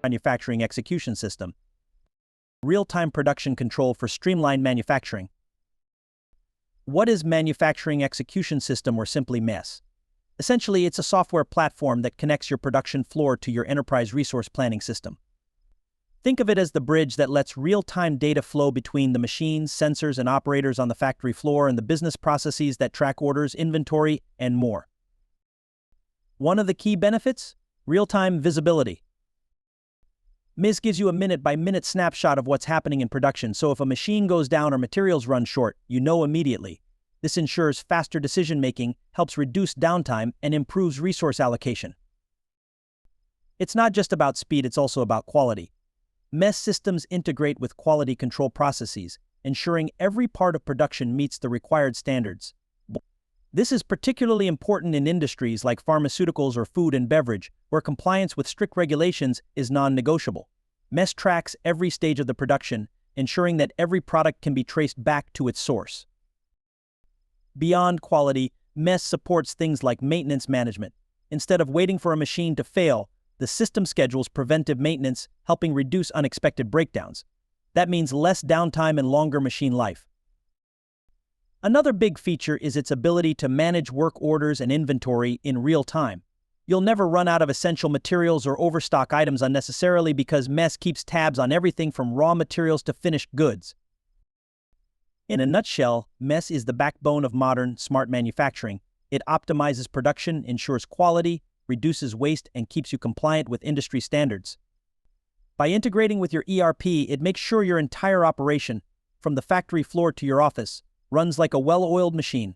manufacturing execution system. Real-time production control for streamlined manufacturing. What is manufacturing execution system, or simply MES? Essentially, it's a software platform that connects your production floor to your enterprise resource planning system. Think of it as the bridge that lets real-time data flow between the machines, sensors, and operators on the factory floor and the business processes that track orders, inventory, and more. One of the key benefits? Real-time visibility. MES gives you a minute-by-minute snapshot of what's happening in production, so if a machine goes down or materials run short, you know immediately. This ensures faster decision-making, helps reduce downtime, and improves resource allocation. It's not just about speed, it's also about quality. MES systems integrate with quality control processes, ensuring every part of production meets the required standards. This is particularly important in industries like pharmaceuticals or food and beverage, where compliance with strict regulations is non-negotiable. MES tracks every stage of the production, ensuring that every product can be traced back to its source. Beyond quality, MES supports things like maintenance management. Instead of waiting for a machine to fail, the system schedules preventive maintenance, helping reduce unexpected breakdowns. That means less downtime and longer machine life. Another big feature is its ability to manage work orders and inventory in real time. You'll never run out of essential materials or overstock items unnecessarily because MES keeps tabs on everything from raw materials to finished goods. In a nutshell, MES is the backbone of modern, smart manufacturing. It optimizes production, ensures quality, reduces waste, and keeps you compliant with industry standards. By integrating with your ERP, it makes sure your entire operation, from the factory floor to your office, runs like a well-oiled machine.